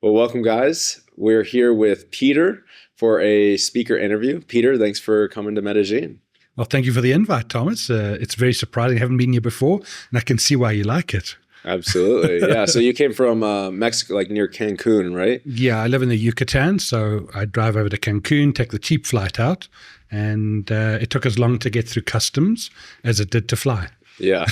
Well, welcome, guys. We're here with Peter for a speaker interview. Peter, thanks for coming to Medellin. Well, thank you for the invite, Thomas. It's very surprising. I haven't been here before, and I can see why you like it. Absolutely. Yeah. So you came from Mexico, like near Cancun, right? Yeah, I live in the Yucatan, so I drive over to Cancun, take the cheap flight out, and it took as long to get through customs as it did to fly. Yeah.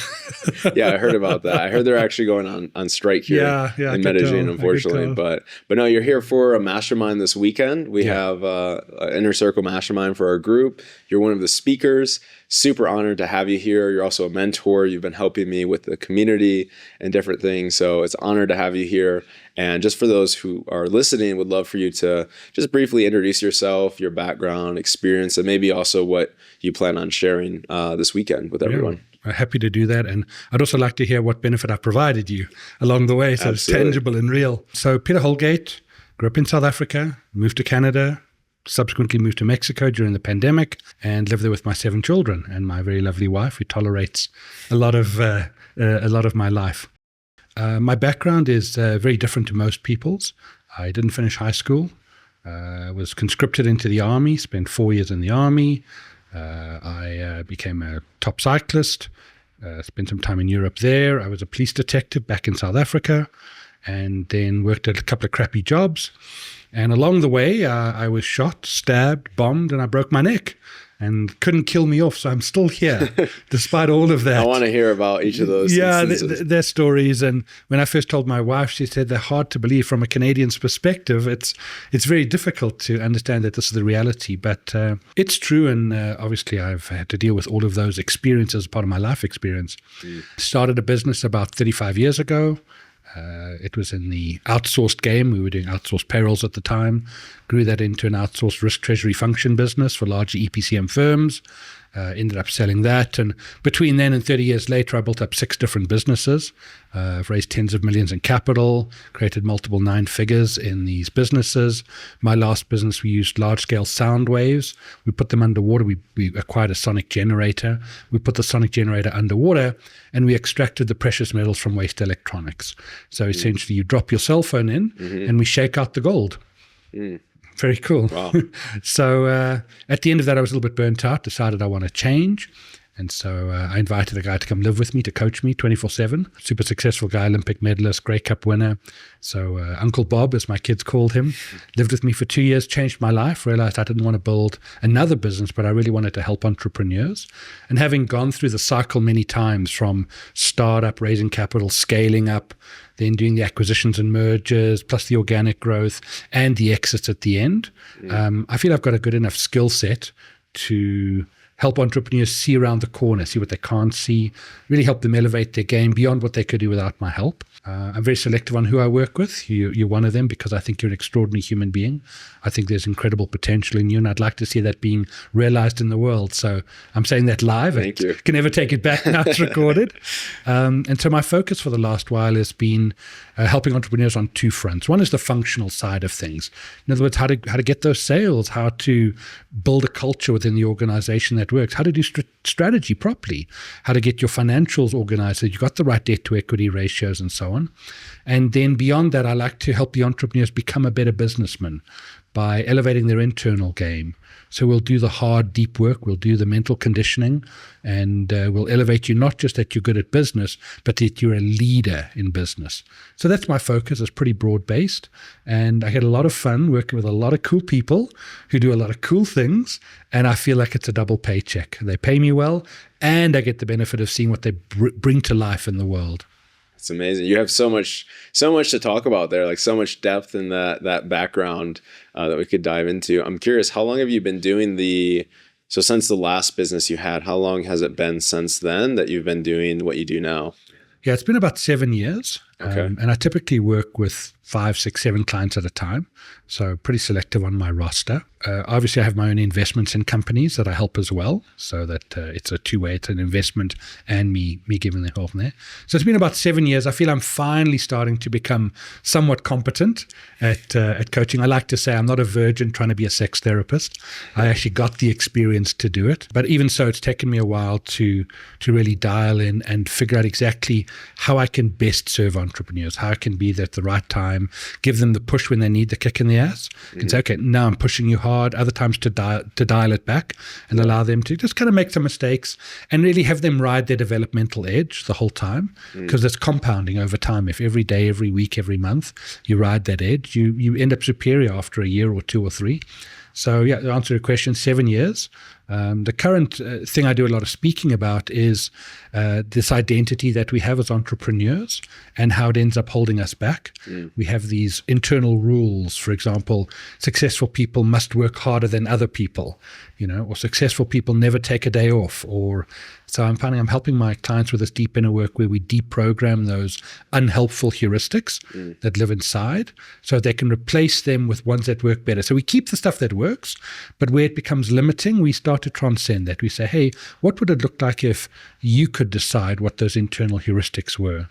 Yeah, I heard about that. I heard they're actually going on strike here in Medellin, unfortunately. But no, you're here for a mastermind this weekend. We have an Inner Circle mastermind for our group. You're one of the speakers. Super honored to have you here. You're also a mentor. You've been helping me with the community and different things. So it's an honor to have you here. And just for those who are listening, would love for you to just briefly introduce yourself, your background, experience, and maybe also what you plan on sharing this weekend with everyone. I'm happy to do that. And I'd also like to hear what benefit I've provided you along the way. So It's tangible and real. So Peter Holgate, grew up in South Africa, moved to Canada, subsequently moved to Mexico during the pandemic, and lived there with my 7 children and my very lovely wife, who tolerates a lot of my life. My background is very different to most people's. I didn't finish high school. I was conscripted into the army, spent 4 years in the army. I became a top cyclist, spent some time in Europe there. I was a police detective back in South Africa, and then worked at a couple of crappy jobs. And along the way, I was shot, stabbed, bombed, and I broke my neck and couldn't kill me off. So I'm still here despite all of that. I want to hear about each of those instances. Their stories. And when I first told my wife, she said they're hard to believe from a Canadian's perspective. It's very difficult to understand that this is the reality, but it's true. And obviously I've had to deal with all of those experiences as part of my life experience. Started a business about 35 years ago. It was in the outsourced game. We were doing outsourced payrolls at the time. Grew that into an outsourced risk treasury function business for larger EPCM firms. Ended up selling that. And between then and 30 years later, I built up 6 different businesses. I've raised tens of millions in capital, created multiple 9 figures in these businesses. My last business, we used large-scale sound waves. We put them underwater. We acquired a sonic generator. We put the sonic generator underwater, and we extracted the precious metals from waste electronics. So essentially, you drop your cell phone in, and we shake out the gold. Very cool. Wow. So at the end of that, I was a little bit burnt out, decided I want to change. And so I invited a guy to come live with me, to coach me 24/7. Super successful guy, Olympic medalist, Grey Cup winner. So Uncle Bob, as my kids called him, lived with me for 2 years, changed my life, realized I didn't want to build another business, but I really wanted to help entrepreneurs. And having gone through the cycle many times, from startup, raising capital, scaling up, then doing the acquisitions and mergers, plus the organic growth and the exits at the end, I feel I've got a good enough skill set to help entrepreneurs see around the corner, see what they can't see, really help them elevate their game beyond what they could do without my help. I'm very selective on who I work with. You're one of them, because I think you're an extraordinary human being. I think there's incredible potential in you, and I'd like to see that being realized in the world. So I'm saying that live. Thank you. Can never take it back now it's recorded. And so my focus for the last while has been helping entrepreneurs on 2 fronts. One is the functional side of things. In other words, how to get those sales, how to build a culture within the organization that works, how to do strategy properly, how to get your financials organized so you've got the right debt to equity ratios and so on. And then beyond that, I like to help the entrepreneurs become a better businessman by elevating their internal game. So we'll do the hard, deep work, we'll do the mental conditioning, and we'll elevate you not just that you're good at business, but that you're a leader in business. So that's my focus. It's pretty broad-based, and I get a lot of fun working with a lot of cool people who do a lot of cool things, and I feel like it's a double paycheck. They pay me well, and I get the benefit of seeing what they bring to life in the world. It's amazing. You have so much to talk about there, like so much depth in that background that we could dive into. I'm curious, how long have you been doing so since the last business you had, how long has it been since then that you've been doing what you do now? Yeah, it's been about 7 years. Okay. And I typically work with 5, 6, 7 clients at a time. So pretty selective on my roster. Obviously, I have my own investments in companies that I help as well, so that it's a two-way. It's an investment and me giving the help there. So it's been about 7 years. I feel I'm finally starting to become somewhat competent at coaching. I like to say I'm not a virgin trying to be a sex therapist. I actually got the experience to do it. But even so, it's taken me a while to really dial in and figure out exactly how I can best serve entrepreneurs, how it can be there at the right time, give them the push when they need the kick in the ass. You can say, okay, now I'm pushing you hard. Other times to dial it back and allow them to just kind of make some mistakes and really have them ride their developmental edge the whole time, because it's compounding over time. If every day, every week, every month you ride that edge, you end up superior after a year or 2 or 3. So yeah, to answer your question, 7 years. The current thing I do a lot of speaking about is this identity that we have as entrepreneurs and how it ends up holding us back. We have these internal rules. For example, successful people must work harder than other people, or successful people never take a day off. So I'm finding I'm helping my clients with this deep inner work where we deprogram those unhelpful heuristics that live inside so they can replace them with ones that work better. So we keep the stuff that works, but where it becomes limiting, we start to transcend that. We say, hey, what would it look like if you could decide what those internal heuristics were?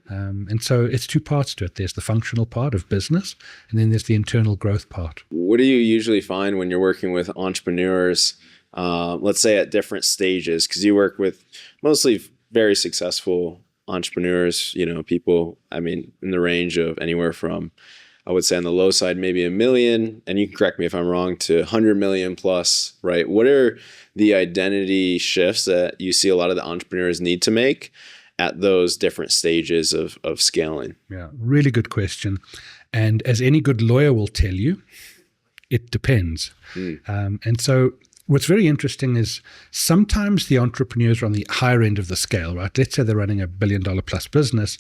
And so it's 2 parts to it. There's the functional part of business, and then there's the internal growth part. What do you usually find when you're working with entrepreneurs, let's say at different stages? Because you work with mostly very successful entrepreneurs, people, in the range of anywhere from, I would say on the low side, maybe $1 million, and you can correct me if I'm wrong, to 100 million plus, right? What are the identity shifts that you see a lot of the entrepreneurs need to make at those different stages of scaling? Yeah, really good question. And as any good lawyer will tell you, it depends. And so what's very interesting is sometimes the entrepreneurs are on the higher end of the scale, right? Let's say they're running $1 billion plus business.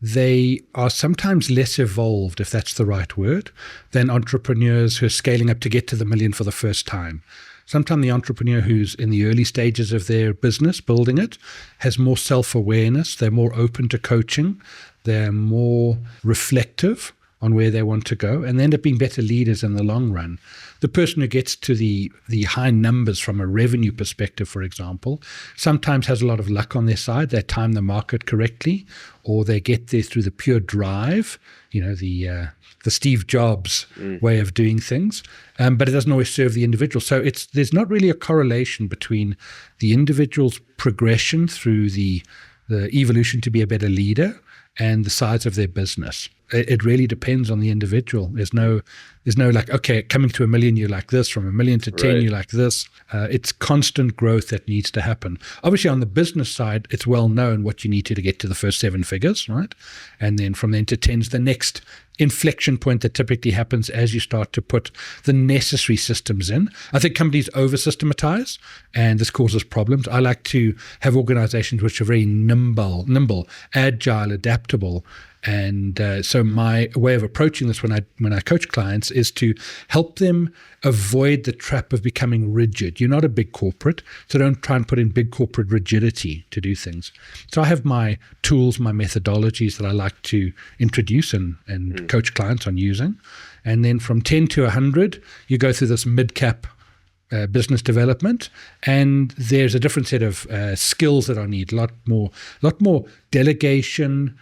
They are sometimes less evolved, if that's the right word, than entrepreneurs who are scaling up to get to the million for the first time. Sometimes the entrepreneur who's in the early stages of their business, building it, has more self-awareness. They're more open to coaching. They're more reflective on where they want to go, and they end up being better leaders in the long run. The person who gets to the high numbers from a revenue perspective, for example, sometimes has a lot of luck on their side. They time the market correctly, or they get there through the pure drive, the Steve Jobs way of doing things, but it doesn't always serve the individual. So there's not really a correlation between the individual's progression through the evolution to be a better leader and the size of their business. It really depends on the individual. There's no like, okay, coming to $1 million, you're like this. From $1 million to 10, you're like this. It's constant growth that needs to happen. Obviously, on the business side, it's well known what you need to get to the first 7 figures, right? And then from then to 10 is the next inflection point that typically happens as you start to put the necessary systems in. I think companies over-systematize, and this causes problems. I like to have organizations which are very nimble, agile, adaptable. And so my way of approaching this when I coach clients is to help them avoid the trap of becoming rigid. You're not a big corporate, so don't try and put in big corporate rigidity to do things. So I have my tools, my methodologies that I like to introduce and coach clients on using. And then from 10 to 100, you go through this mid-cap business development, and there's a different set of skills that I need. A lot more delegation,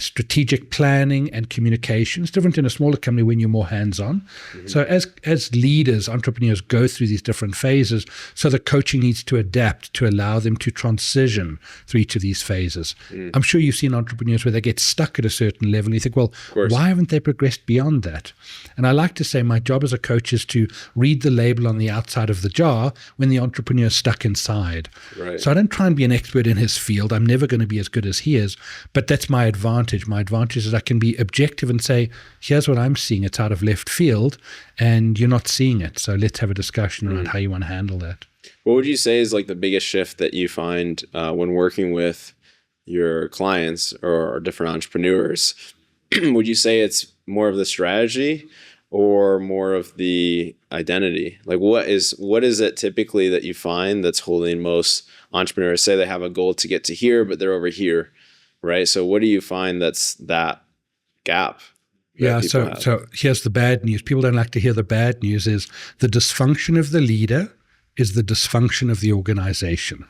strategic planning and communication. It's different in a smaller company when you're more hands-on. So as leaders, entrepreneurs go through these different phases, so the coaching needs to adapt to allow them to transition through each of these phases. I'm sure you've seen entrepreneurs where they get stuck at a certain level and you think, well, why haven't they progressed beyond that? And I like to say my job as a coach is to read the label on the outside of the jar when the entrepreneur is stuck inside. Right. So I don't try and be an expert in his field. I'm never going to be as good as he is, but that's my advantage. My advantage is I can be objective and say, here's what I'm seeing. It's out of left field and you're not seeing it. So let's have a discussion around how you want to handle that. What would you say is like the biggest shift that you find when working with your clients or different entrepreneurs? Would you say it's more of the strategy or more of the identity? Like what is it typically that you find that's holding most entrepreneurs? Say they have a goal to get to here, but they're over here. Right. So what do you find that's that gap? Yeah. So here's the bad news. People don't like to hear the bad news is the dysfunction of the leader is the dysfunction of the organization.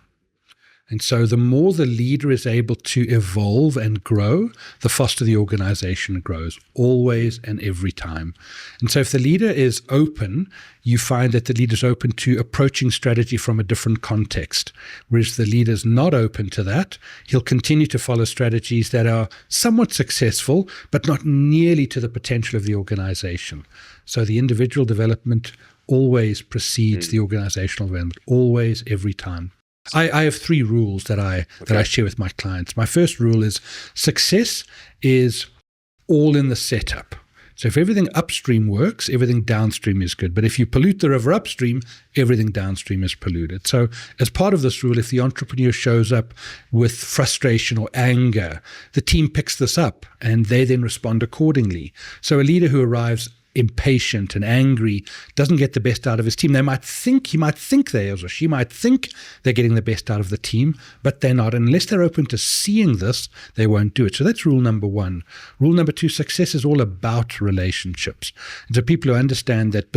And so the more the leader is able to evolve and grow, the faster the organization grows, always and every time. And so if the leader is open, you find that the leader is open to approaching strategy from a different context. Whereas the leader is not open to that, he'll continue to follow strategies that are somewhat successful, but not nearly to the potential of the organization. So the individual development always precedes the organizational development, always, every time. I have 3 rules that I share with my clients. My first rule is success is all in the setup. So if everything upstream works, everything downstream is good. But if you pollute the river upstream, everything downstream is polluted. So as part of this rule, if the entrepreneur shows up with frustration or anger, the team picks this up and they then respond accordingly. So a leader who arrives impatient and angry doesn't get the best out of his team. He might think they, or she might think they're getting the best out of the team, but they're not. Unless they're open to seeing this, they won't do it. So that's rule number 1. Rule number 2, success is all about relationships. And so people who understand that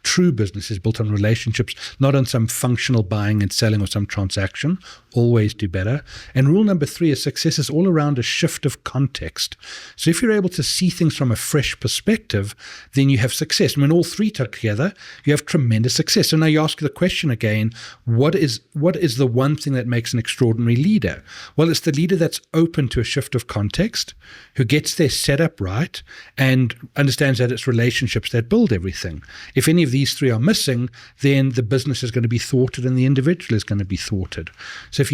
true business is built on relationships, not on some functional buying and selling or some transaction, always do better. And rule number 3 is success is all around a shift of context. So if you're able to see things from a fresh perspective, then you have success. And when all 3 together, you have tremendous success. So now you ask the question again, what is the one thing that makes an extraordinary leader? Well, it's the leader that's open to a shift of context, who gets their setup right and understands that it's relationships that build everything. If any of these 3 are missing, then the business is going to be thwarted and the individual is going to be thwarted. So if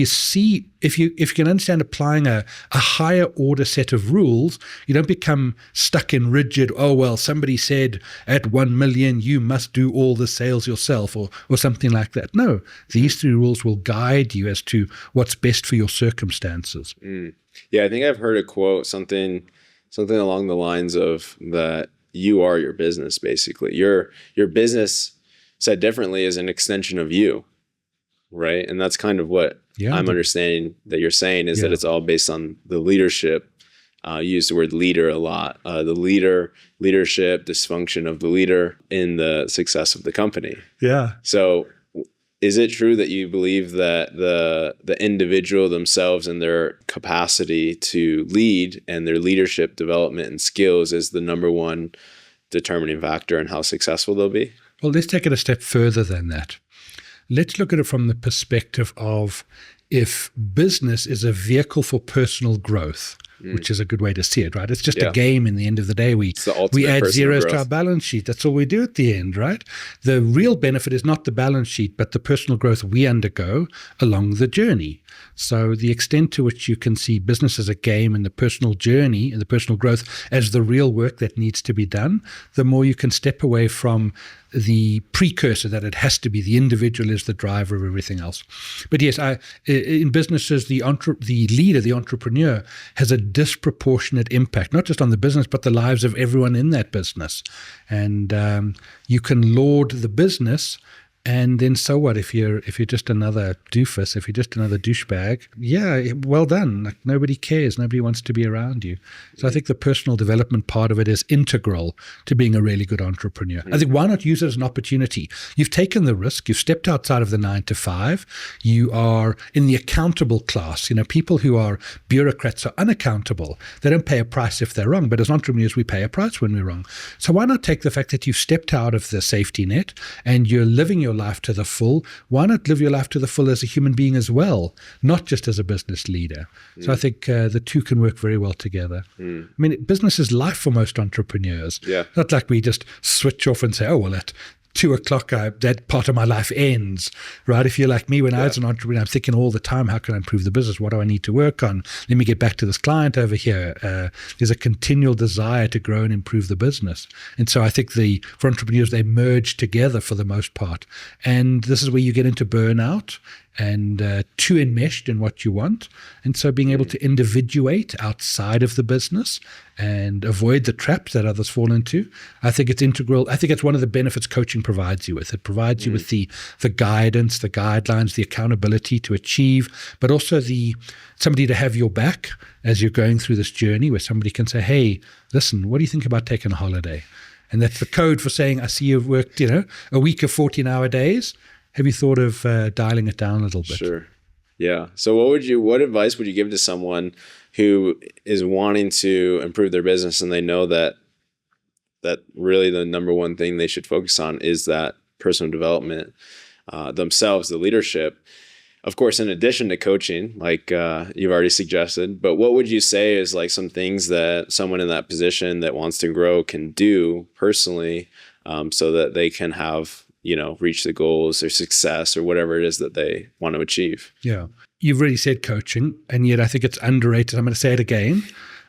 you can understand applying a higher order set of rules, you don't become stuck in rigid, oh, well, somebody said at 1 million, you must do all the sales yourself or something like that. No, these 3 rules will guide you as to what's best for your circumstances. Yeah, I think I've heard a quote, something along the lines of that you are your business, basically. Your business, said differently, is an extension of you, right? And that's kind of what I'm understanding that you're saying is that it's all based on the leadership. You use the word leader a lot. Leadership, dysfunction of the leader in the success of the company. Yeah. So is it true that you believe that the individual themselves and their capacity to lead and their leadership development and skills is the number 1 determining factor in how successful they'll be? Well, let's take it a step further than that. Let's look at it from the perspective of if business is a vehicle for personal growth, which is a good way to see it, right? It's just a game in the end of the day. We add zeros to our balance sheet. That's all we do at the end, right? The real benefit is not the balance sheet, but the personal growth we undergo along the journey. So the extent to which you can see business as a game and the personal journey and the personal growth as the real work that needs to be done, the more you can step away from the precursor that it has to be the individual is the driver of everything else. But yes, in businesses, the leader, the entrepreneur, has a disproportionate impact, not just on the business, but the lives of everyone in that business. And you can laud the business, and then so what if you're just another doofus, if you're just another douchebag? Yeah, well done. Like, nobody cares. Nobody wants to be around you. So I think the personal development part of it is integral to being a really good entrepreneur. I think why not use it as an opportunity? You've taken the risk. You've stepped outside of the 9 to 5. You are in the accountable class. People who are bureaucrats are unaccountable. They don't pay a price if they're wrong. But as entrepreneurs, we pay a price when we're wrong. So why not take the fact that you've stepped out of the safety net and you're living your life to the full? Why not live your life to the full as a human being as well, not just as a business leader? So I think the 2 can work very well together. I mean, business is life for most entrepreneurs. Not like we just switch off and say, oh, well, at 2 o'clock, that part of my life ends, right? If you're like me, when I was an entrepreneur, I'm thinking all the time, how can I improve the business? What do I need to work on? Let me get back to this client over here. There's a continual desire to grow and improve the business. And so I think for entrepreneurs, they merge together for the most part. And this is where you get into burnout and too enmeshed in what you want. And so being able to individuate outside of the business and avoid the traps that others fall into, I think it's integral. I think it's one of the benefits coaching provides you with. It provides you with the guidance, the guidelines, the accountability to achieve, but also somebody to have your back as you're going through this journey, where somebody can say, hey, listen, what do you think about taking a holiday? And that's the code for saying, I see you've worked, a week of 14-hour days. Have you thought of dialing it down a little bit? Sure. Yeah. So what advice would you give to someone who is wanting to improve their business and they know that really the number one thing they should focus on is that personal development, themselves, the leadership, of course, in addition to coaching, like you've already suggested, but what would you say is like some things that someone in that position that wants to grow can do personally, so that they can have, reach the goals or success or whatever it is that they want to achieve? Yeah. You've already said coaching, and yet I think it's underrated. I'm going to say it again.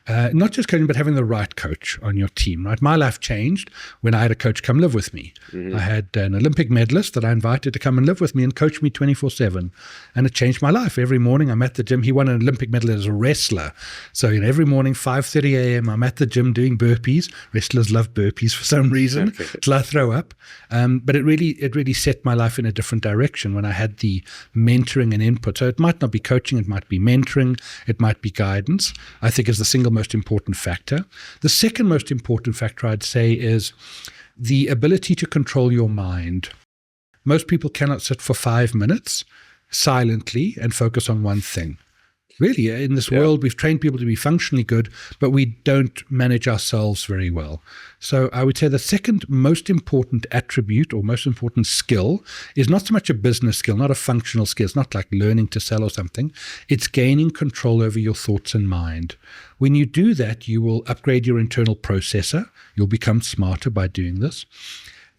Not just coaching, but having the right coach on your team, right? My life changed when I had a coach come live with me. Mm-hmm. I had an Olympic medalist that I invited to come and live with me and coach me 24/7. And it changed my life. Every morning I'm at the gym. He won an Olympic medal as a wrestler. So every morning, 5:30 a.m., I'm at the gym doing burpees. Wrestlers love burpees for some reason, till I throw up. But it really set my life in a different direction when I had the mentoring and input. So it might not be coaching, it might be mentoring, it might be guidance, I think is the single most important factor. The second most important factor, I'd say, is the ability to control your mind. Most people cannot sit for 5 minutes silently and focus on one thing. Really, in this world, we've trained people to be functionally good, but we don't manage ourselves very well. So I would say the second most important attribute or most important skill is not so much a business skill, not a functional skill. It's not like learning to sell or something. It's gaining control over your thoughts and mind. When you do that, you will upgrade your internal processor. You'll become smarter by doing this.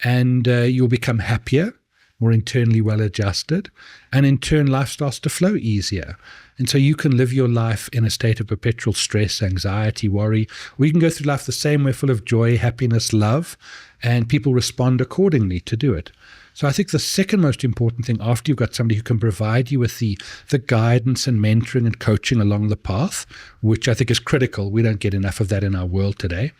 And you'll become happier, more internally well-adjusted. And in turn, life starts to flow easier. And so you can live your life in a state of perpetual stress, anxiety, worry, or you can go through life the same way, full of joy, happiness, love, and people respond accordingly to do it. So I think the second most important thing, after you've got somebody who can provide you with the guidance and mentoring and coaching along the path, which I think is critical, we don't get enough of that in our world today,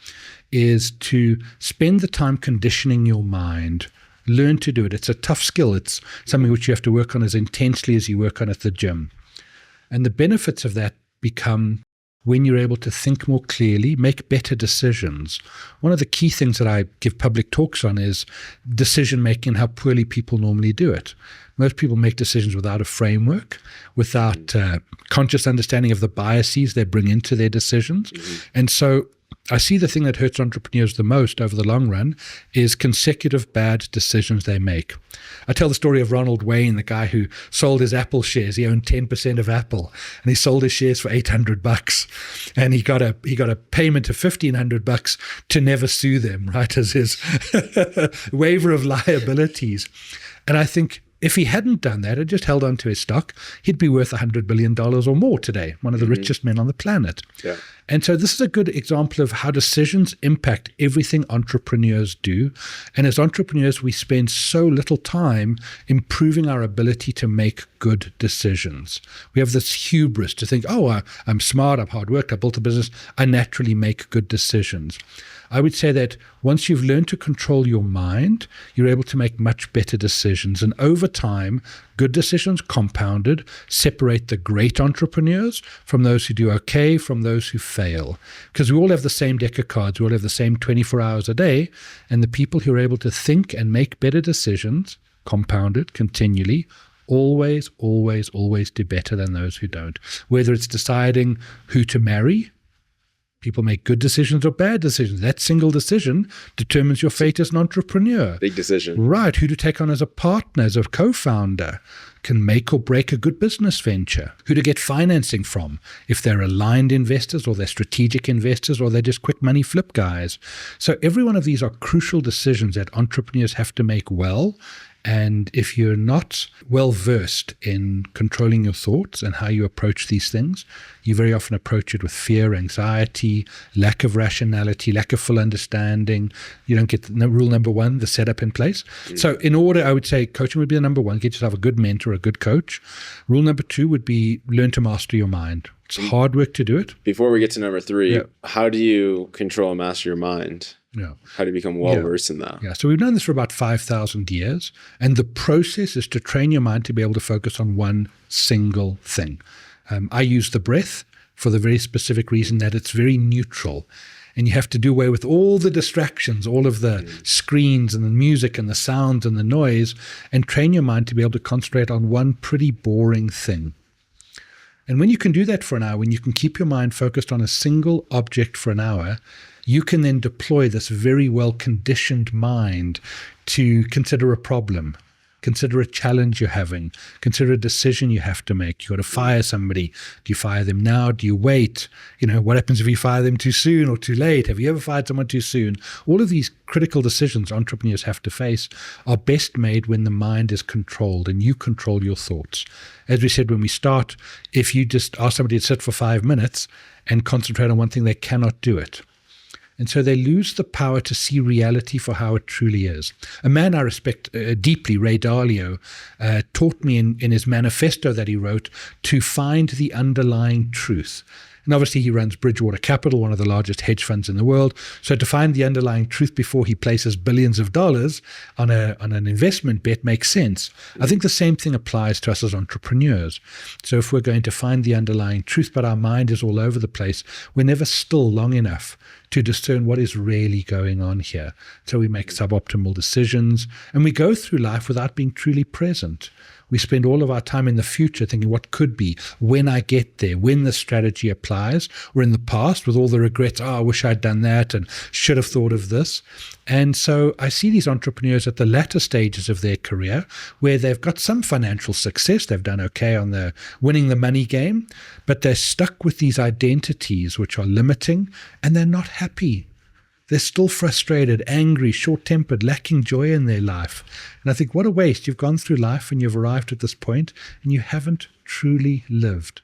is to spend the time conditioning your mind. Learn to do it. It's a tough skill. It's something which you have to work on as intensely as you work on at the gym. And the benefits of that become when you're able to think more clearly, make better decisions. One of the key things that I give public talks on is decision making and how poorly people normally do it. Most people make decisions without a framework, without conscious understanding of the biases they bring into their decisions. Mm-hmm. And so I see the thing that hurts entrepreneurs the most over the long run is consecutive bad decisions they make. I tell the story of Ronald Wayne, the guy who sold his Apple shares. He owned 10% of Apple, and he sold his shares for $800. And he got a payment of $1,500 to never sue them, right, as his waiver of liabilities. And I think if he hadn't done that and just held on to his stock, he'd be worth $100 billion or more today, one of the richest men on the planet. Yeah. And so this is a good example of how decisions impact everything entrepreneurs do. And as entrepreneurs, we spend so little time improving our ability to make good decisions. We have this hubris to think, I'm smart, I'm hard worked, I built a business, I naturally make good decisions. I would say that once you've learned to control your mind, you're able to make much better decisions. And over time, good decisions compounded separate the great entrepreneurs from those who do okay, from those who fail. Because we all have the same deck of cards. We all have the same 24 hours a day. And the people who are able to think and make better decisions, compounded continually, always, always, always do better than those who don't. Whether it's deciding who to marry, people make good decisions or bad decisions. That single decision determines your fate as an entrepreneur. Big decision. Right. Who to take on as a partner, as a co-founder, can make or break a good business venture. Who to get financing from, if they're aligned investors or they're strategic investors or they're just quick money flip guys. So every one of these are crucial decisions that entrepreneurs have to make well. And if you're not well versed in controlling your thoughts and how you approach these things, you very often approach it with fear, anxiety, lack of rationality, lack of full understanding. You don't get rule number one, the setup in place. So in order, I would say coaching would be the number one. Get yourself a good mentor, a good coach. Rule number two would be learn to master your mind. It's hard work to do it. Before we get to number three, how do you control and master your mind? Yeah. How do you become well-versed in that? Yeah. So we've known this for about 5,000 years. And the process is to train your mind to be able to focus on one single thing. I use the breath for the very specific reason that it's very neutral. And you have to do away with all the distractions, all of the screens and the music and the sounds and the noise, and train your mind to be able to concentrate on one pretty boring thing. And when you can do that for an hour, when you can keep your mind focused on a single object for an hour, you can then deploy this very well-conditioned mind to consider a problem, consider a challenge you're having, consider a decision you have to make. You've got to fire somebody. Do you fire them now? Do you wait? What happens if you fire them too soon or too late? Have you ever fired someone too soon? All of these critical decisions entrepreneurs have to face are best made when the mind is controlled and you control your thoughts. As we said when we start, if you just ask somebody to sit for 5 minutes and concentrate on one thing, they cannot do it. And so they lose the power to see reality for how it truly is. A man I respect deeply, Ray Dalio, taught me in his manifesto that he wrote to find the underlying truth. And obviously he runs Bridgewater Capital, one of the largest hedge funds in the world. So to find the underlying truth before he places billions of dollars on an investment bet makes sense. I think the same thing applies to us as entrepreneurs. So if we're going to find the underlying truth, but our mind is all over the place, we're never still long enough to discern what is really going on here. So we make suboptimal decisions and we go through life without being truly present. We spend all of our time in the future thinking what could be, when I get there, when the strategy applies, or in the past with all the regrets, I wish I'd done that and should have thought of this. And so I see these entrepreneurs at the latter stages of their career where they've got some financial success, they've done okay on the winning the money game, but they're stuck with these identities which are limiting and they're not happy. They're still frustrated, angry, short-tempered, lacking joy in their life. And I think, what a waste. You've gone through life and you've arrived at this point and you haven't truly lived.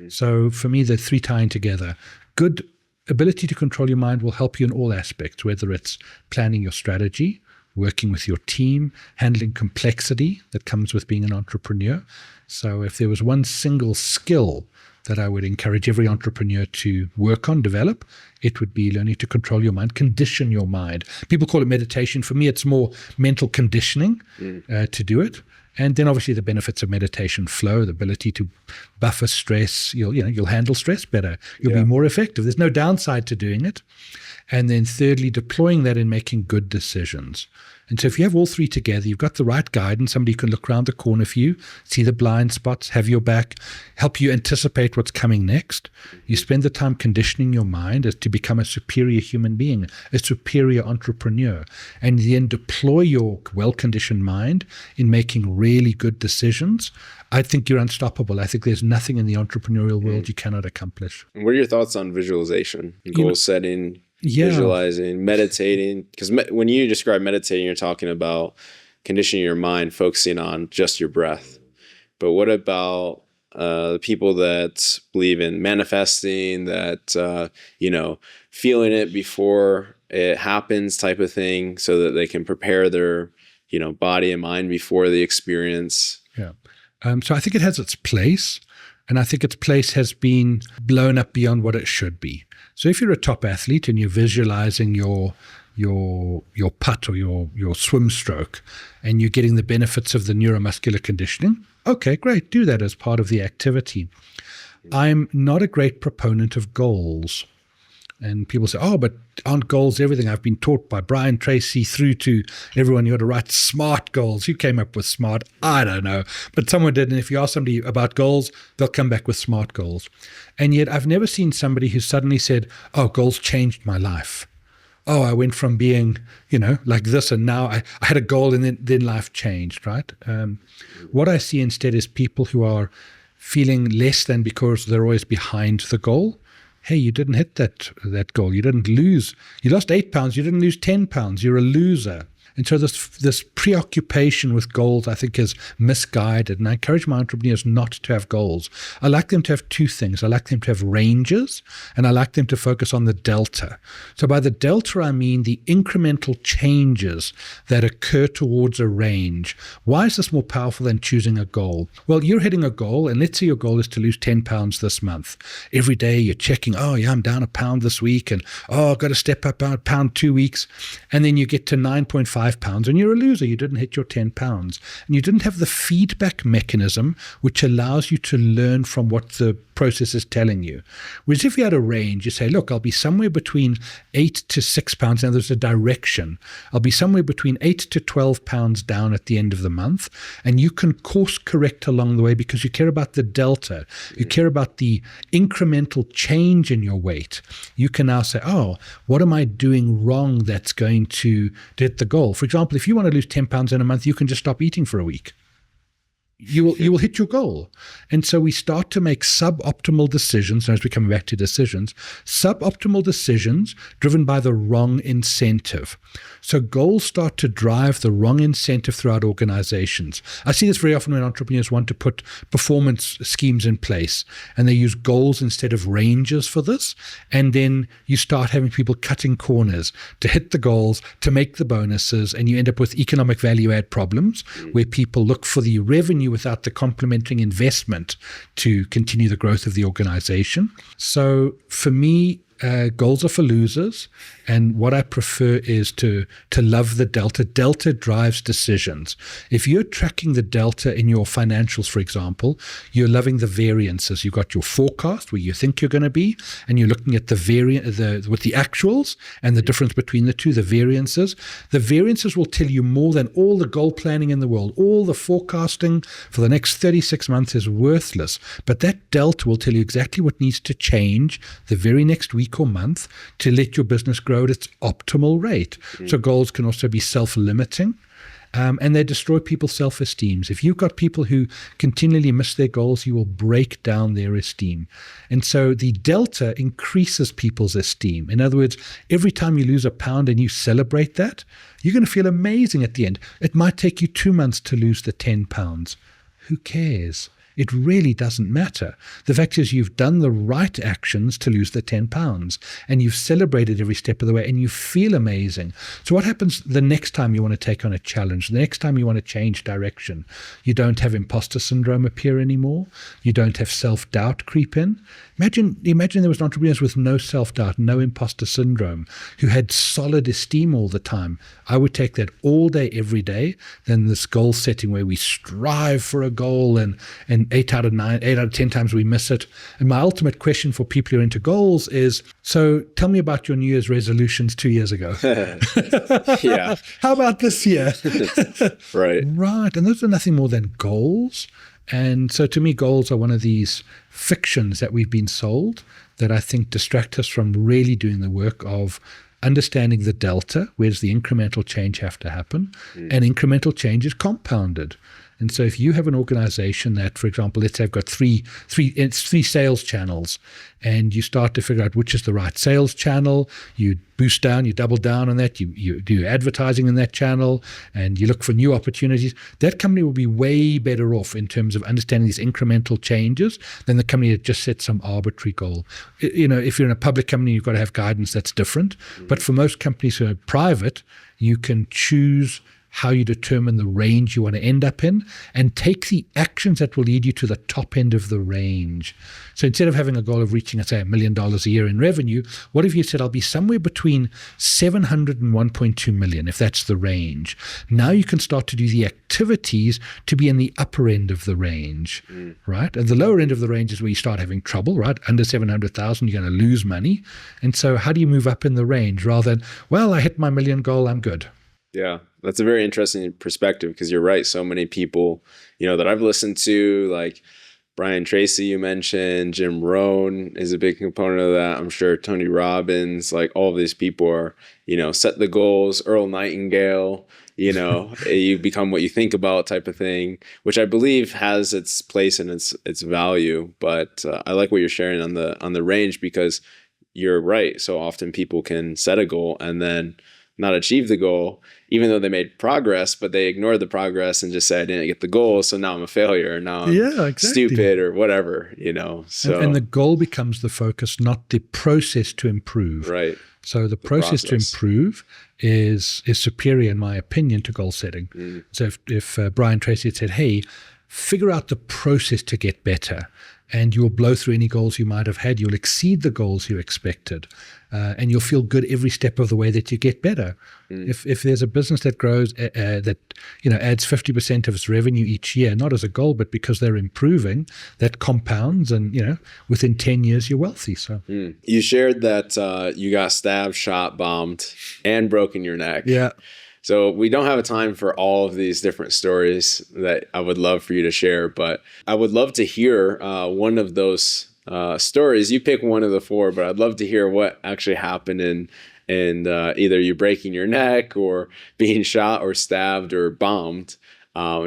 So for me, the three tying together. Good ability to control your mind will help you in all aspects, whether it's planning your strategy, working with your team, handling complexity that comes with being an entrepreneur. So if there was one single skill that I would encourage every entrepreneur to work on, develop, it would be learning to control your mind, condition your mind. People call it meditation. For me, it's more mental conditioning to do it. And then obviously the benefits of meditation flow, the ability to buffer stress. You'll handle stress better. You'll be more effective. There's no downside to doing it. And then thirdly, deploying that in making good decisions. And so if you have all three together, you've got the right guidance, somebody who can look around the corner for you, see the blind spots, have your back, help you anticipate what's coming next. You spend the time conditioning your mind as to become a superior human being, a superior entrepreneur, and then deploy your well-conditioned mind in making really good decisions. I think you're unstoppable. I think there's nothing in the entrepreneurial world you cannot accomplish. And what are your thoughts on visualization, goal setting? Visualizing, meditating, because when you describe meditating, you're talking about conditioning your mind, focusing on just your breath. But what about the people that believe in manifesting, that, feeling it before it happens type of thing so that they can prepare their, body and mind before the experience? Yeah. So I think it has its place. And I think its place has been blown up beyond what it should be. So if you're a top athlete and you're visualizing your putt or your swim stroke and you're getting the benefits of the neuromuscular conditioning, okay, great, do that as part of the activity. I'm not a great proponent of goals. And people say, but aren't goals everything? I've been taught by Brian Tracy through to everyone, you got to write SMART goals. Who came up with SMART? I don't know. But someone did. And if you ask somebody about goals, they'll come back with SMART goals. And yet I've never seen somebody who suddenly said, goals changed my life. I went from being, like this, and now I had a goal and then life changed, right? What I see instead is people who are feeling less than because they're always behind the goal. Hey, you didn't hit that goal. You didn't lose. You lost 8 pounds. You didn't lose 10 pounds. You're a loser. And so this preoccupation with goals, I think, is misguided. And I encourage my entrepreneurs not to have goals. I like them to have two things. I like them to have ranges, and I like them to focus on the delta. So by the delta, I mean the incremental changes that occur towards a range. Why is this more powerful than choosing a goal? Well, you're hitting a goal, and let's say your goal is to lose 10 pounds this month. Every day you're checking, I'm down a pound this week, and I've got to step up a pound 2 weeks. And then you get to 9.5 £5 and you're a loser. You didn't hit your £10. And you didn't have the feedback mechanism which allows you to learn from what the process is telling you. Whereas if you had a range, you say, look, I'll be somewhere between £8 to £6. Now there's a direction. I'll be somewhere between £8 to £12 down at the end of the month. And you can course correct along the way because you care about the delta. You care about the incremental change in your weight. You can now say, oh, what am I doing wrong that's going to hit the goal? For example, if you want to lose £10 in a month, you can just stop eating for a week. You will hit your goal. And so we start to make suboptimal decisions, and as we come back to decisions, suboptimal decisions driven by the wrong incentive. So goals start to drive the wrong incentive throughout organizations. I see this very often when entrepreneurs want to put performance schemes in place, and they use goals instead of ranges for this. And then you start having people cutting corners to hit the goals, to make the bonuses, and you end up with economic value add problems where people look for the revenue without the complementing investment to continue the growth of the organization. So for me, goals are for losers. And what I prefer is to love the delta. Delta drives decisions. If you're tracking the delta in your financials, for example, you're loving the variances. You've got your forecast where you think you're going to be, and you're looking at with the actuals and the difference between the two, the variances. The variances will tell you more than all the goal planning in the world. All the forecasting for the next 36 months is worthless. But that delta will tell you exactly what needs to change the very next week or month to let your business grow at its optimal rate. So goals can also be self-limiting, and they destroy people's self-esteem. If you've got people who continually miss their goals, you will break down their esteem. And so the delta increases people's esteem. In other words, every time you lose a pound and you celebrate that, you're going to feel amazing at the end. It might take you 2 months to lose the £10. Who cares? It really doesn't matter. The fact is you've done the right actions to lose the £10, and you've celebrated every step of the way, and you feel amazing. So what happens the next time you want to take on a challenge, the next time you want to change direction? You don't have imposter syndrome appear anymore. You don't have self-doubt creep in. Imagine there was entrepreneurs with no self-doubt, no imposter syndrome, who had solid esteem all the time. I would take that all day, every day, than this goal setting where we strive for a goal and 8 out of 10 times we miss it. And my ultimate question for people who are into goals is, so tell me about your New Year's resolutions 2 years ago. Yeah. How about this year? Right. Right. And those are nothing more than goals. And so to me, goals are one of these fictions that we've been sold that I think distract us from really doing the work of understanding the delta. Where does the incremental change have to happen? And incremental change is compounded. And so if you have an organization that, for example, let's say I've got three sales channels, and you start to figure out which is the right sales channel, you boost down, you double down on that, you do advertising in that channel, and you look for new opportunities, that company will be way better off in terms of understanding these incremental changes than the company that just set some arbitrary goal. If you're in a public company, you've got to have guidance that's different. But for most companies who are private, you can choose how you determine the range you want to end up in, and take the actions that will lead you to the top end of the range. So instead of having a goal of reaching, let's say, $1 million a year in revenue, what if you said, I'll be somewhere between 700 and 1.2 million, if that's the range. Now you can start to do the activities to be in the upper end of the range, right? And the lower end of the range is where you start having trouble, right? Under 700,000, you're going to lose money. And so how do you move up in the range rather than, well, I hit my million goal, I'm good? Yeah, that's a very interesting perspective, because you're right. So many people, that I've listened to, like Brian Tracy, you mentioned, Jim Rohn is a big component of that. I'm sure Tony Robbins, like all of these people are, set the goals, Earl Nightingale, you become what you think about type of thing, which I believe has its place and its value. But I like what you're sharing on the range, because you're right. So often people can set a goal and then not achieve the goal, even though they made progress, but they ignored the progress and just say, I didn't get the goal, so now I'm a failure, now I'm stupid or whatever, So and the goal becomes the focus, not the process to improve. Right. So the process to improve is superior, in my opinion, to goal setting. So if Brian Tracy had said, hey, figure out the process to get better, and you'll blow through any goals you might have had. You'll exceed the goals you expected, and you'll feel good every step of the way that you get better. If there's a business that grows that adds 50% of its revenue each year, not as a goal, but because they're improving, that compounds, and within 10 years you're wealthy. So you shared that you got stabbed, shot, bombed, and broken your neck. Yeah. So we don't have a time for all of these different stories that I would love for you to share, but I would love to hear one of those stories. You pick one of the four, but I'd love to hear what actually happened in either you breaking your neck or being shot or stabbed or bombed,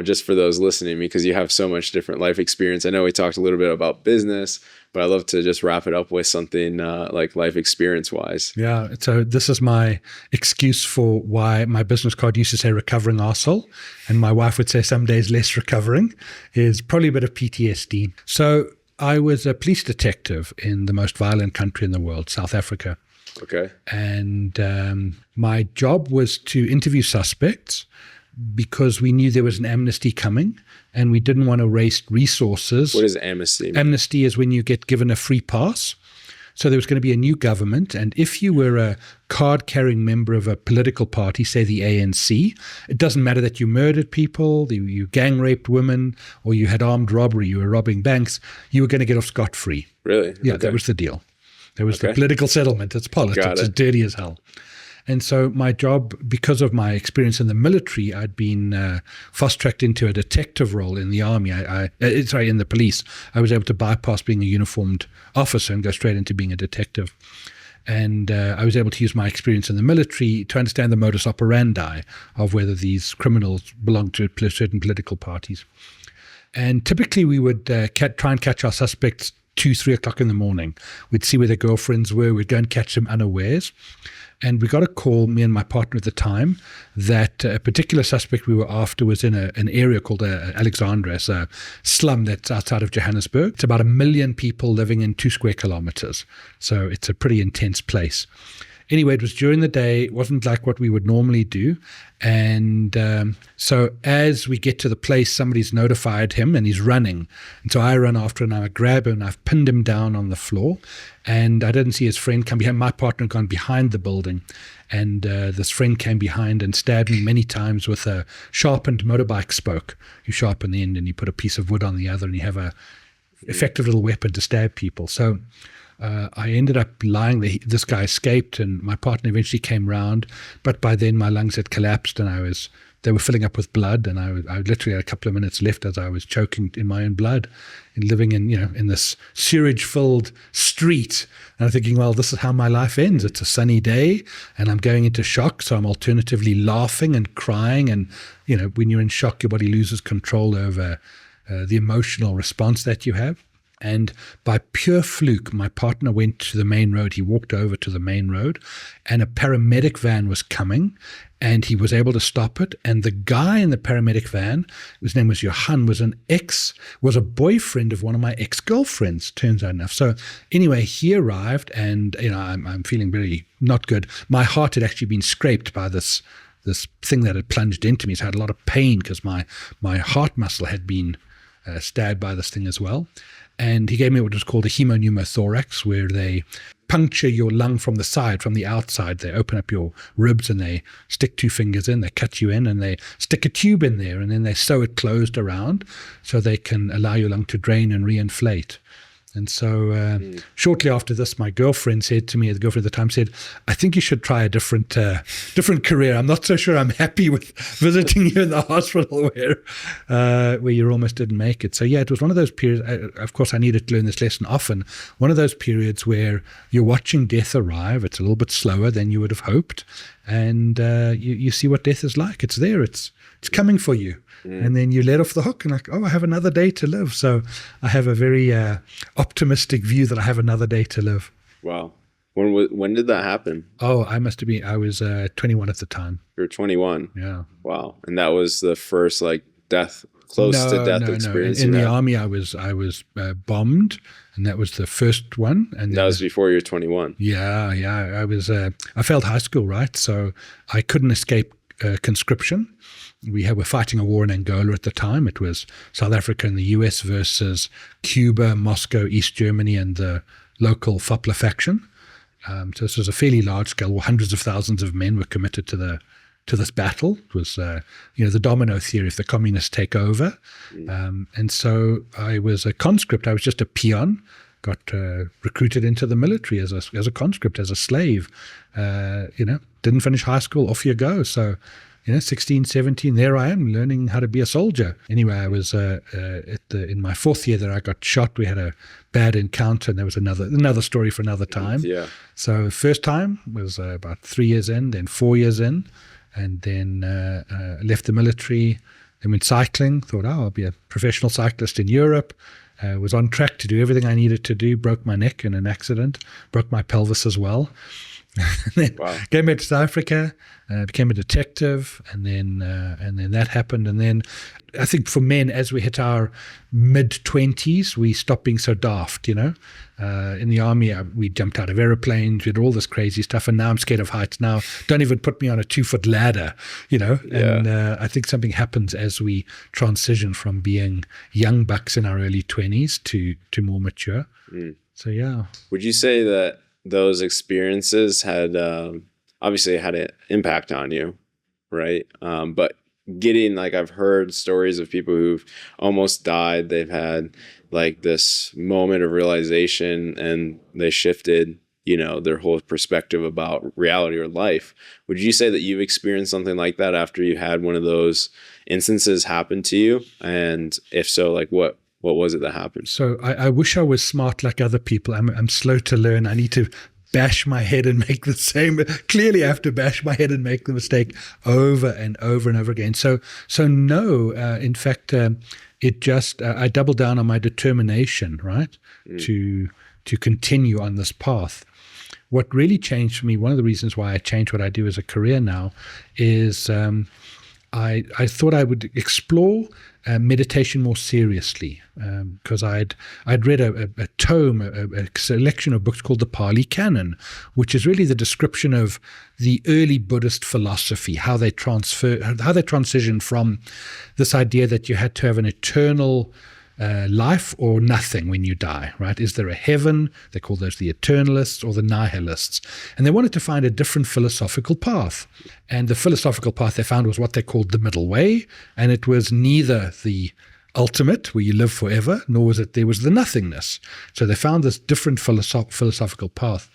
just for those listening, because you have so much different life experience. I know we talked a little bit about business, but I'd love to just wrap it up with something like life experience wise. Yeah. So this is my excuse for why my business card used to say recovering arsehole, and my wife would say some days less recovering, is probably a bit of PTSD. So I was a police detective in the most violent country in the world, South Africa. Okay. And my job was to interview suspects because we knew there was an amnesty coming and we didn't want to waste resources. What is amnesty mean? Amnesty is when you get given a free pass. So there was going to be a new government, and if you were a card-carrying member of a political party, say the ANC, it doesn't matter that you murdered people, you gang raped women, or you had armed robbery, you were robbing banks, you were going to get off scot-free. Really? Yeah, Okay. that was the deal. There was the political settlement. It's politics. It's dirty as hell. And so my job, because of my experience in the military, I'd been fast-tracked into a detective role in the army. In the police. I was able to bypass being a uniformed officer and go straight into being a detective. And I was able to use my experience in the military to understand the modus operandi of whether these criminals belong to certain political parties. And typically we would try and catch our suspects 2-3 o'clock in the morning. We'd see where their girlfriends were. We'd go and catch them unawares. And we got a call, me and my partner at the time, that a particular suspect we were after was in an area called Alexandra. It's a slum that's outside of Johannesburg. It's about 1 million people living in 2 square kilometers. So it's a pretty intense place. Anyway, it was during the day. It wasn't like what we would normally do. And so as we get to the place, somebody's notified him and he's running. And so I run after him and I grab him and I've pinned him down on the floor. And I didn't see his friend come behind. My partner had gone behind the building. And this friend came behind and stabbed me many times with a sharpened motorbike spoke. You sharpen the end and you put a piece of wood on the other and you have a effective little weapon to stab people. So I ended up lying there. This guy escaped and my partner eventually came round. But by then my lungs had collapsed and they were filling up with blood. And I literally had a couple of minutes left as I was choking in my own blood and living in this sewage-filled street. And I'm thinking, well, this is how my life ends. It's a sunny day and I'm going into shock. So I'm alternatively laughing and crying. And, when you're in shock, your body loses control over the emotional response that you have. And by pure fluke, my partner went to the main road. He walked over to the main road and a paramedic van was coming and he was able to stop it. And the guy in the paramedic van, his name was Johan, was a boyfriend of one of my ex-girlfriends, turns out enough. So anyway, he arrived and, I'm feeling really not good. My heart had actually been scraped by this thing that had plunged into me. So I had a lot of pain because my heart muscle had been stabbed by this thing as well. And he gave me what was called a hemopneumothorax, where they puncture your lung from the side, from the outside. They open up your ribs and they stick 2 fingers in, they cut you in and they stick a tube in there and then they sew it closed around so they can allow your lung to drain and reinflate. And so shortly after this, my girlfriend said to me, the girlfriend at the time said, I think you should try a different career. I'm not so sure I'm happy with visiting you in the hospital where you almost didn't make it. So yeah, it was one of those periods. Of course, I needed to learn this lesson often. One of those periods where you're watching death arrive. It's a little bit slower than you would have hoped. And you see what death is like. It's there. It's coming for you. And then you let off the hook and like, oh, I have another day to live. So I have a very optimistic view that I have another day to live. Wow. When did that happen? Oh, I was 21 at the time. You were 21? Yeah. Wow. And that was the first close to death experience? No. In the army, I was bombed, and that was the first one. And that was before you were 21? Yeah. I failed high school, right? So I couldn't escape conscription. We were fighting a war in Angola at the time. It was South Africa and the US versus Cuba, Moscow, East Germany, and the local FOPLA faction. So this was a fairly large scale. Hundreds of thousands of men were committed to this battle. It was, the domino theory: if the communists take over. And so I was a conscript. I was just a peon. Got recruited into the military as a conscript, as a slave. Didn't finish high school. Off you go. So, 16, 17, there I am learning how to be a soldier. Anyway, I was in my fourth year that I got shot. We had a bad encounter, and there was another story for another time. Yeah. So first time was about 3 years in, then 4 years in, and then left the military. Then went cycling. Thought, I'll be a professional cyclist in Europe. Was on track to do everything I needed to do. Broke my neck in an accident. Broke my pelvis as well. Then came back to South Africa, became a detective, and then that happened. And then I think for men, as we hit our mid-20s, we stopped being so daft, In the army, we jumped out of airplanes, we did all this crazy stuff, and now I'm scared of heights. Now, don't even put me on a 2-foot ladder, And I think something happens as we transition from being young bucks in our early 20s to more mature. So, yeah. Would you say that those experiences had obviously had an impact on you, right? But getting, I've heard stories of people who've almost died. They've had this moment of realization, and they shifted, their whole perspective about reality or life. Would you say that you've experienced something like that after you had one of those instances happen to you? And if so, what was it that happened? So I wish I was smart like other people. I'm slow to learn. I need to bash my head and make the same. Clearly, I have to bash my head and make the mistake over and over and over again. So no. In fact, it just I doubled down on my determination, right, to continue on this path. What really changed for me, one of the reasons why I changed what I do as a career now, is I thought I would explore meditation more seriously, because I'd read a tome, a selection of books called the Pali Canon, which is really the description of the early Buddhist philosophy, how they transitioned from this idea that you had to have an eternal life or nothing when you die, right? Is there a heaven? They call those the eternalists or the nihilists. And they wanted to find a different philosophical path. And the philosophical path they found was what they called the middle way. And it was neither the ultimate, where you live forever, nor was it there was the nothingness. So they found this different philosophical path.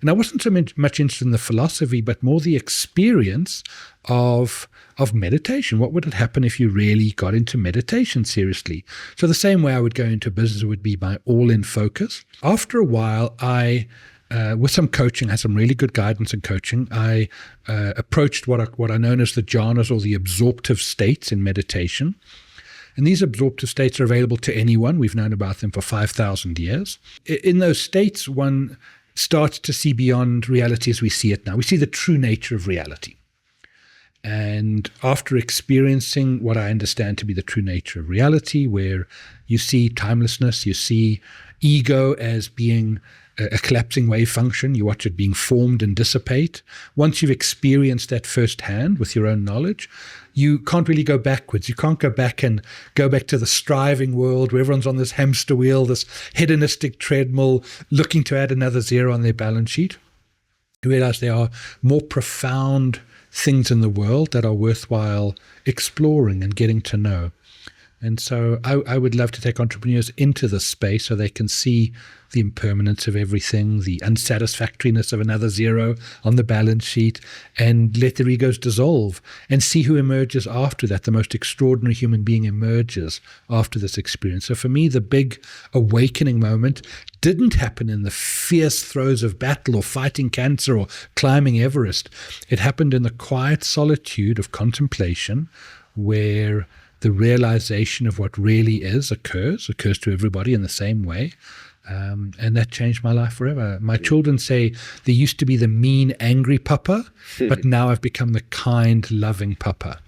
And I wasn't so much interested in the philosophy, but more the experience of meditation. What would it happen if you really got into meditation seriously? So the same way I would go into business would be by all-in focus. After a while, I, with some coaching, I had some really good guidance and coaching, I approached what are known as the jhanas, or the absorptive states in meditation. And these absorptive states are available to anyone. We've known about them for 5,000 years. In those states, one starts to see beyond reality as we see it now. We see the true nature of reality. And after experiencing what I understand to be the true nature of reality, where you see timelessness, you see ego as being a collapsing wave function, you watch it being formed and dissipate. Once you've experienced that firsthand with your own knowledge, you can't really go backwards. You can't go back to the striving world where everyone's on this hamster wheel, this hedonistic treadmill, looking to add another zero on their balance sheet. You realize there are more profound things in the world that are worthwhile exploring and getting to know. And so I would love to take entrepreneurs into this space so they can see the impermanence of everything, the unsatisfactoriness of another zero on the balance sheet, and let their egos dissolve and see who emerges after that. The most extraordinary human being emerges after this experience. So for me, the big awakening moment didn't happen in the fierce throes of battle or fighting cancer or climbing Everest. It happened in the quiet solitude of contemplation, where the realization of what really is occurs to everybody in the same way. And that changed my life forever. My children say there used to be the mean, angry papa, but now I've become the kind, loving papa.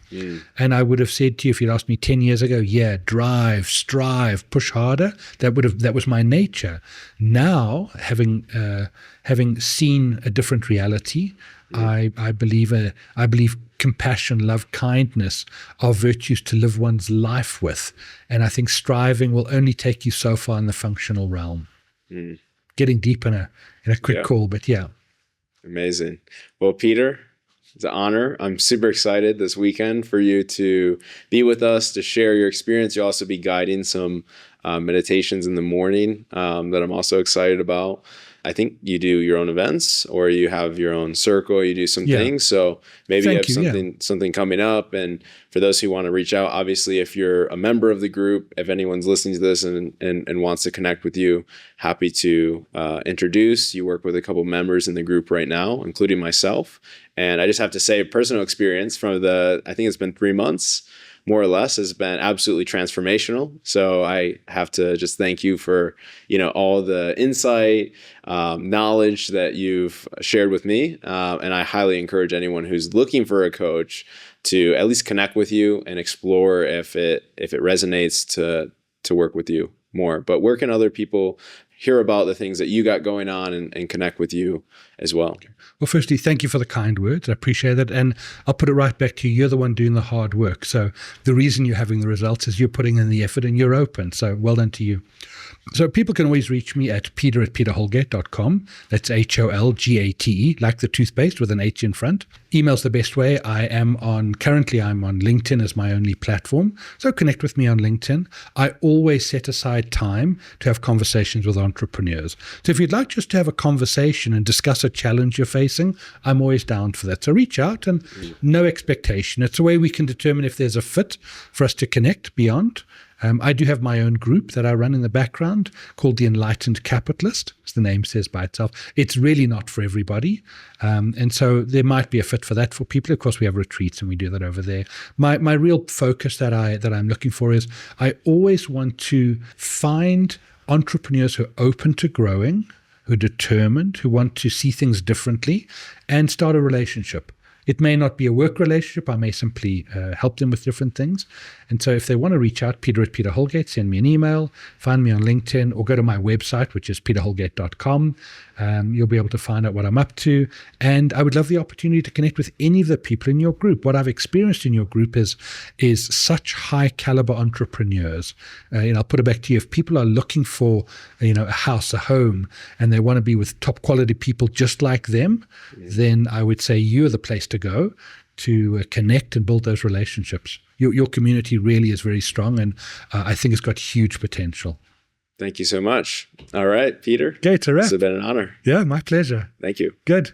And I would have said to you, if you'd asked me 10 years ago, yeah, drive, strive, push harder, that was my nature. Now, having seen a different reality, I believe compassion, love, kindness are virtues to live one's life with. And I think striving will only take you so far in the functional realm. Getting deep in a quick call, but yeah. Amazing. Well, Peter, it's an honor. I'm super excited this weekend for you to be with us, to share your experience. You'll also be guiding some meditations in the morning that I'm also excited about. I think you do your own events, or you have your own circle, you do some things. So maybe you have something coming up. And for those who want to reach out, obviously, if you're a member of the group, if anyone's listening to this and wants to connect with you, happy to introduce. You work with a couple members in the group right now, including myself. And I just have to say, a personal experience from I think it's been 3 months, more or less, has been absolutely transformational. So I have to just thank you for, all the insight, knowledge that you've shared with me. And I highly encourage anyone who's looking for a coach to at least connect with you and explore if it resonates to work with you more. But where can other people hear about the things that you got going on and connect with you as well? Well, firstly, thank you for the kind words. I appreciate it. And I'll put it right back to you. You're the one doing the hard work. So the reason you're having the results is you're putting in the effort and you're open. So well done to you. So people can always reach me at peter@peterholgate.com. That's HOLGATE, like the toothpaste with an H in front. Email's the best way. Currently I'm on LinkedIn as my only platform. So connect with me on LinkedIn. I always set aside time to have conversations with entrepreneurs. So if you'd like just to have a conversation and discuss a challenge you're facing, I'm always down for that. So reach out, and no expectation. It's a way we can determine if there's a fit for us to connect beyond. I do have my own group that I run in the background called The Enlightened Capitalist, as the name says by itself. It's really not for everybody. And so there might be a fit for that for people. Of course, we have retreats and we do that over there. My real focus that I'm looking for is I always want to find entrepreneurs who are open to growing, who are determined, who want to see things differently, and start a relationship. It may not be a work relationship. I may simply help them with different things. And so if they want to reach out, Peter@peterholgate, send me an email, find me on LinkedIn, or go to my website, which is peterholgate.com. You'll be able to find out what I'm up to. And I would love the opportunity to connect with any of the people in your group. What I've experienced in your group is such high caliber entrepreneurs. I'll put it back to you. If people are looking for, a house, a home, and they want to be with top quality people just like them, then I would say you're the place to go to connect and build those relationships. Your community really is very strong, and I think it's got huge potential. Thank you so much. All right, Peter. Okay, it's a wrap. It's been an honor. Yeah, my pleasure. Thank you. Good.